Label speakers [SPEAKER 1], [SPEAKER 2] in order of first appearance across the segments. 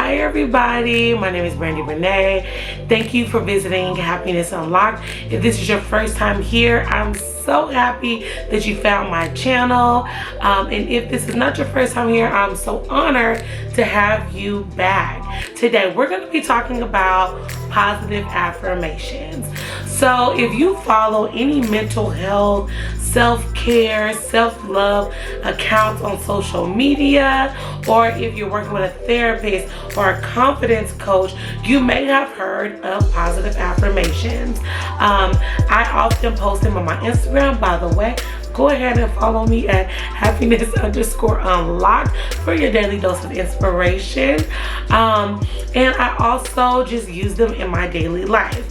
[SPEAKER 1] Hi everybody, my name is Brandy Renee. Thank you for visiting Happiness Unlocked. If this is your first time here, I'm so happy that you found my channel. And if this is not your first time here, I'm so honored to have you back. Today we're going to be talking about positive affirmations. So if you follow any mental health, self-care, self-love accounts on social media, or if you're working with a therapist or a confidence coach, you may have heard of positive affirmations. I often post them on my Instagram, by the way. Go ahead and follow me at happiness_unlocked for your daily dose of inspiration. And I also just use them in my daily life.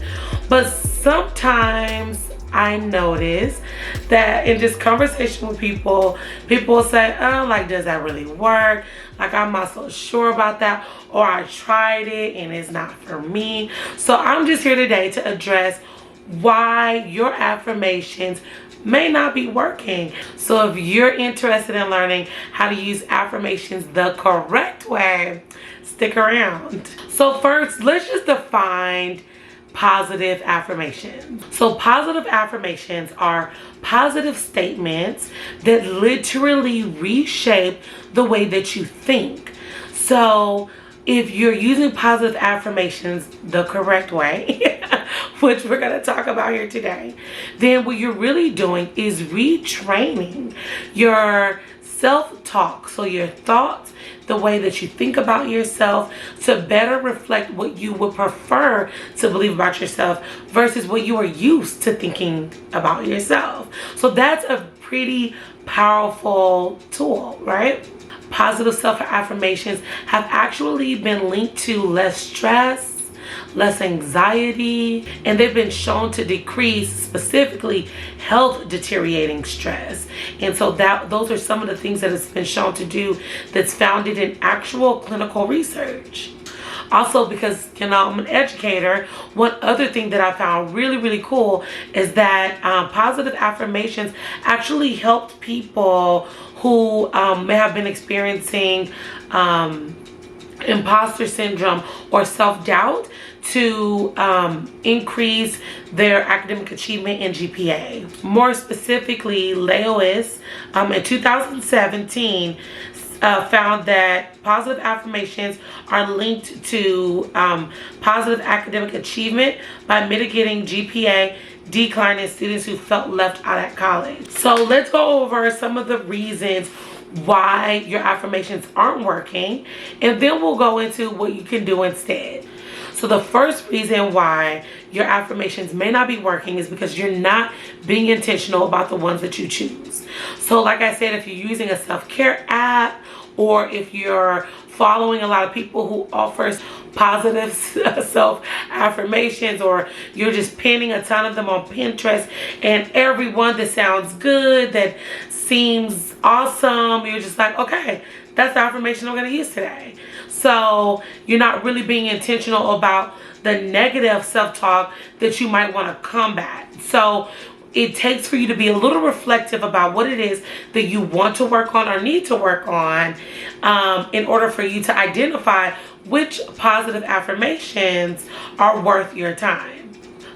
[SPEAKER 1] But sometimes I notice that in just conversation with people will say, oh, like, does that really work? Like, I'm not so sure about that, or I tried it and it's not for me. So I'm just here today to address why your affirmations may not be working. So if you're interested in learning how to use affirmations the correct way, stick around. So first, let's just define positive affirmations. So positive affirmations are positive statements that literally reshape the way that you think. So if you're using positive affirmations the correct way, which we're going to talk about here today, then what you're really doing is retraining your self-talk. So your thoughts, the way that you think about yourself, to better reflect what you would prefer to believe about yourself versus what you are used to thinking about yourself. So that's a pretty powerful tool, right? Positive self-affirmations have actually been linked to less stress, less anxiety, and they've been shown to decrease specifically health deteriorating stress. And so those are some of the things that it's been shown to do that's founded in actual clinical research. Also, because I'm an educator, one other thing that I found really cool is that positive affirmations actually helped people who may have been experiencing imposter syndrome or self-doubt to increase their academic achievement and GPA. More specifically, Lewis in 2017 found that positive affirmations are linked to positive academic achievement by mitigating GPA decline in students who felt left out at college. So let's go over some of the reasons why your affirmations aren't working, and then we'll go into what you can do instead. So the first reason why your affirmations may not be working is because you're not being intentional about the ones that you choose. So like I said, if you're using a self-care app, or if you're following a lot of people who offers positive self-affirmations, or you're just pinning a ton of them on Pinterest, and every one that sounds good, that seems awesome, you're just like, okay, that's the affirmation I'm going to use today. So you're not really being intentional about the negative self-talk that you might want to combat. So it takes for you to be a little reflective about what it is that you want to work on or need to work on in order for you to identify which positive affirmations are worth your time.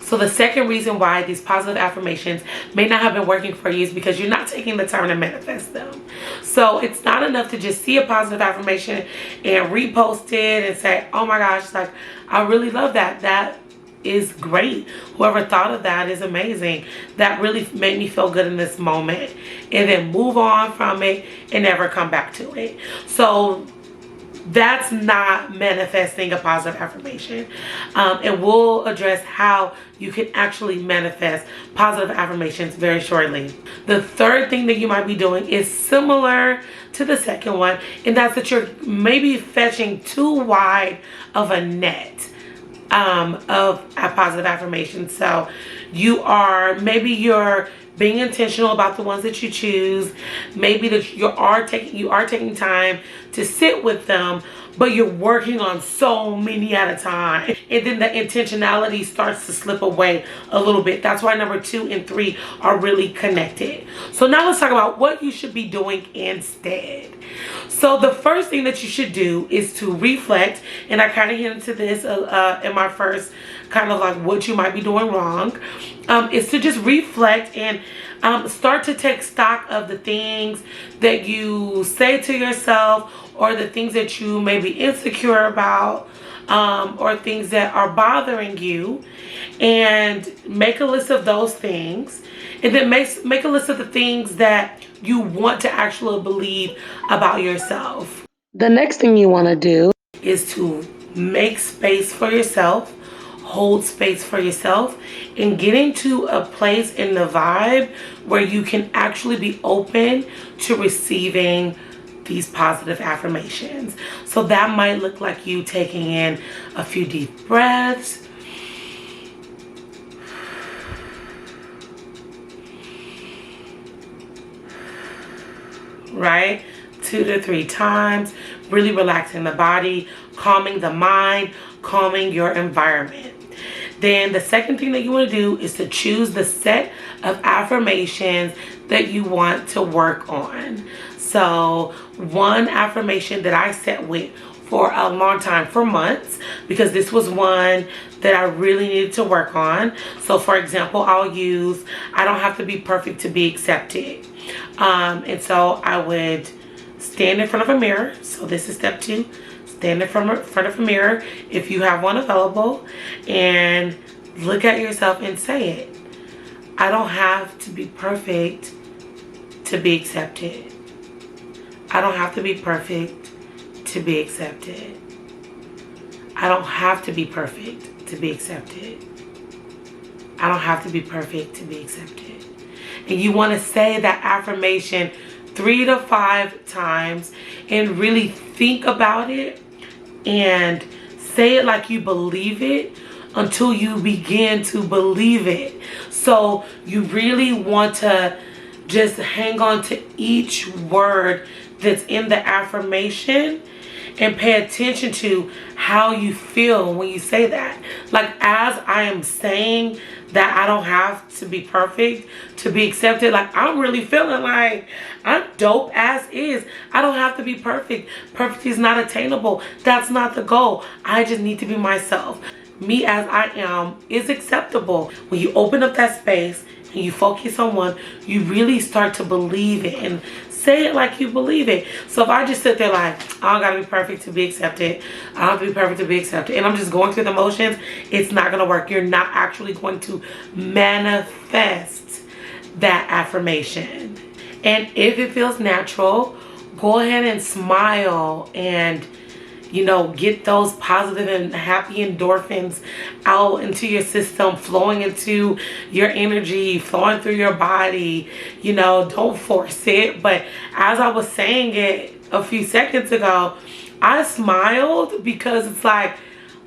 [SPEAKER 1] So the second reason why these positive affirmations may not have been working for you is because you're not taking the time to manifest them. So it's not enough to just see a positive affirmation and repost it and say, oh my gosh, like, I really love that. That is great. Whoever thought of that is amazing. That really made me feel good in this moment. And then move on from it and never come back to it. So that's not manifesting a positive affirmation. And we'll address how you can actually manifest positive affirmations very shortly. The third thing that you might be doing is similar to the second one, and that's that you're maybe fetching too wide of a net of a positive affirmation. So you're being intentional about the ones that you choose. Maybe that you are taking time to sit with them, but you're working on so many at a time. And then the intentionality starts to slip away a little bit. That's why number 2 and 3 are really connected. So now let's talk about what you should be doing instead. So the first thing that you should do is to reflect, and I kind of hinted to this in my first kind of like what you might be doing wrong, is to just reflect and start to take stock of the things that you say to yourself, or the things that you may be insecure about, or things that are bothering you, and make a list of those things. And then make a list of the things that you want to actually believe about yourself. The next thing you want to do is to make space for yourself, hold space for yourself, and get into a place in the vibe where you can actually be open to receiving these positive affirmations. So that might look like you taking in a few deep breaths, right? 2 to 3 times, really relaxing the body, calming the mind, calming your environment. Then the second thing that you want to do is to choose the set of affirmations that you want to work on. So one affirmation that I sat with for a long time, for months, because this was one that I really needed to work on. So for example, I'll use, I don't have to be perfect to be accepted. And so I would stand in front of a mirror. So this is step 2. Stand in front of a mirror if you have one available, and look at yourself and say it. I don't have to be perfect to be accepted. I don't have to be perfect to be accepted. I don't have to be perfect to be accepted. I don't have to be perfect to be accepted. And you want to say that affirmation 3 to 5 times and really think about it and say it like you believe it until you begin to believe it. So you really want to just hang on to each word that's in the affirmation and pay attention to how you feel when you say that. Like, as I am saying that I don't have to be perfect to be accepted, like, I'm really feeling like I'm dope as is. I don't have to be perfect. Perfect is not attainable. That's not the goal. I just need to be myself. Me as I am is acceptable. When you open up that space and you focus on one, you really start to believe it and say it like you believe it. So if I just sit there like, I don't gotta be perfect to be accepted, I don't have to be perfect to be accepted, and I'm just going through the motions, it's not gonna work. You're not actually going to manifest that affirmation. And if it feels natural, go ahead and smile and, you know, get those positive and happy endorphins out into your system, flowing into your energy, flowing through your body. You know, don't force it. But as I was saying it a few seconds ago, I smiled because it's like,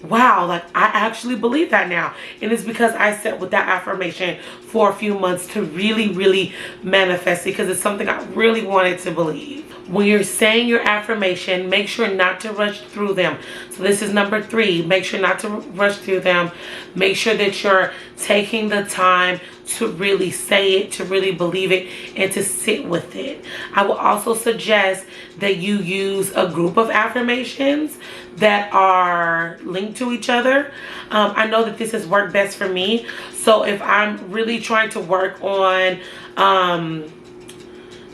[SPEAKER 1] wow, like, I actually believe that now. And it's because I sat with that affirmation for a few months to really manifest it, because it's something I really wanted to believe. When you're saying your affirmation, make sure not to rush through them. So this is number 3. Make sure not to rush through them. Make sure that you're taking the time to really say it, to really believe it, and to sit with it. I will also suggest that you use a group of affirmations that are linked to each other. I know that this has worked best for me. So if I'm really trying to work on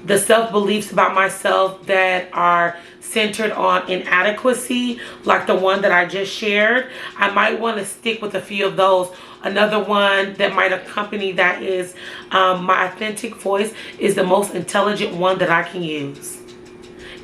[SPEAKER 1] the self-beliefs about myself that are centered on inadequacy, like the one that I just shared, I might want to stick with a few of those. Another one that might accompany that is my authentic voice is the most intelligent one that I can use.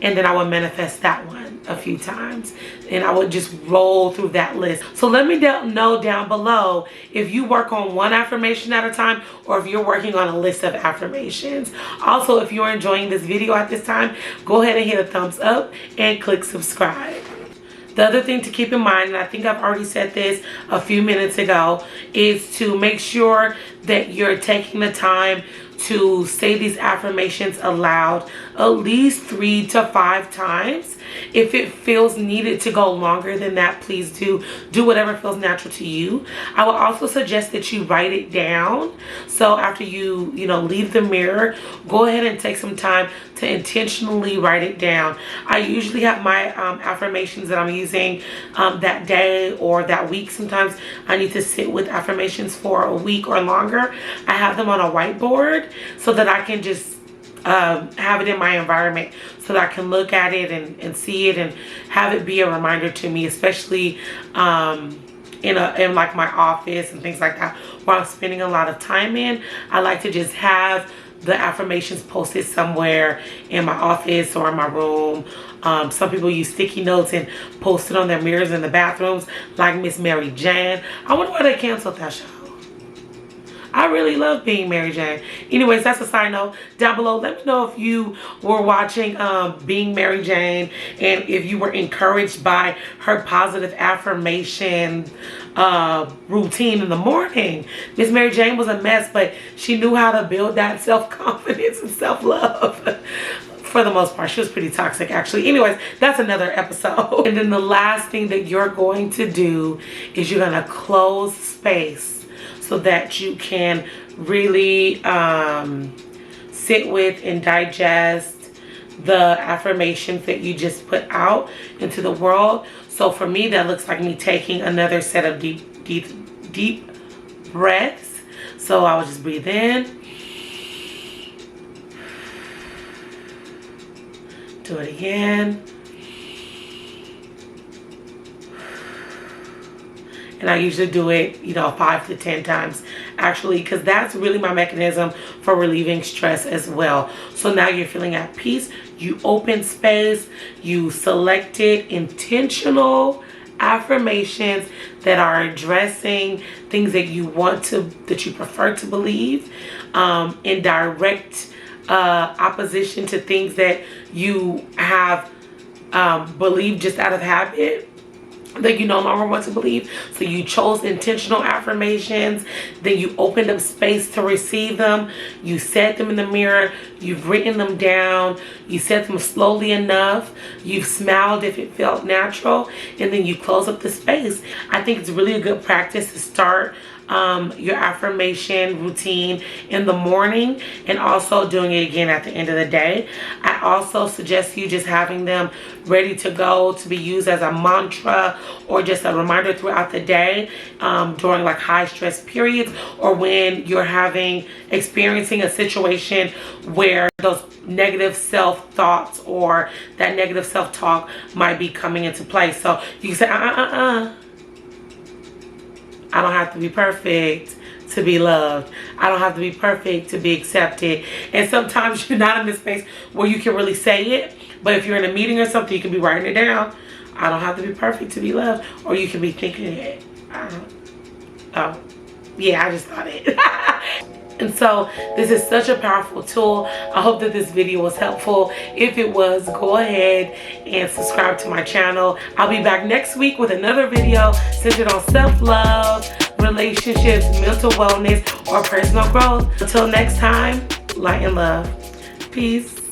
[SPEAKER 1] And then I would manifest that one a few times, and I would just roll through that list. So let me know down below if you work on one affirmation at a time, or if you're working on a list of affirmations. Also, if you're enjoying this video at this time, go ahead and hit a thumbs up and click subscribe. The other thing to keep in mind, and I think I've already said this a few minutes ago, is to make sure that you're taking the time to say these affirmations aloud at least 3 to 5 times. If it feels needed to go longer than that, please do whatever feels natural to you. I will also suggest that you write it down. So after you leave the mirror, go ahead and take some time to intentionally write it down. I usually have my affirmations that I'm using that day or that week. Sometimes I need to sit with affirmations for a week or longer. I have them on a whiteboard so that I can just have it in my environment, so that I can look at it and see it and have it be a reminder to me, especially in like my office and things like that, where I'm spending a lot of time in. I like to just have the affirmations posted somewhere in my office or in my room. Some people use sticky notes and post it on their mirrors in the bathrooms, like Miss Mary Jane. I wonder why they canceled that show. I really love being Mary Jane. Anyways, that's a side note. Down below, let me know if you were watching Being Mary Jane and if you were encouraged by her positive affirmation routine in the morning. Miss Mary Jane was a mess, but she knew how to build that self-confidence and self-love. For the most part, she was pretty toxic, actually. Anyways, that's another episode. And then the last thing that you're going to do is you're going to close space so that you can really sit with and digest the affirmations that you just put out into the world. So for me, that looks like me taking another set of deep breaths. So I will just breathe in. Do it again. And I usually do it, 5 to 10 times, actually, because that's really my mechanism for relieving stress as well. So now you're feeling at peace. You open space. You selected intentional affirmations that are addressing things that you that you prefer to believe, in direct opposition to things that you have believed just out of habit, that you no longer want to believe. So you chose intentional affirmations, then you opened up space to receive them. You said them in the mirror, you've written them down, you said them slowly enough, you've smiled if it felt natural, and then you close up the space. I think it's really a good practice to start your affirmation routine in the morning and also doing it again at the end of the day. I also suggest you just having them ready to go to be used as a mantra or just a reminder throughout the day, during like high stress periods, or when you're experiencing a situation where those negative self-thoughts or that negative self-talk might be coming into play. So you can say, I don't have to be perfect to be loved. I don't have to be perfect to be accepted. And sometimes you're not in this space where you can really say it. But if you're in a meeting or something, you can be writing it down. I don't have to be perfect to be loved. Or you can be thinking it. Oh, yeah, I just thought it. And so this is such a powerful tool. I hope that this video was helpful. If it was, go ahead and subscribe to my channel. I'll be back next week with another video centered on self-love, relationships, mental wellness, or personal growth. Until next time, light and love. Peace.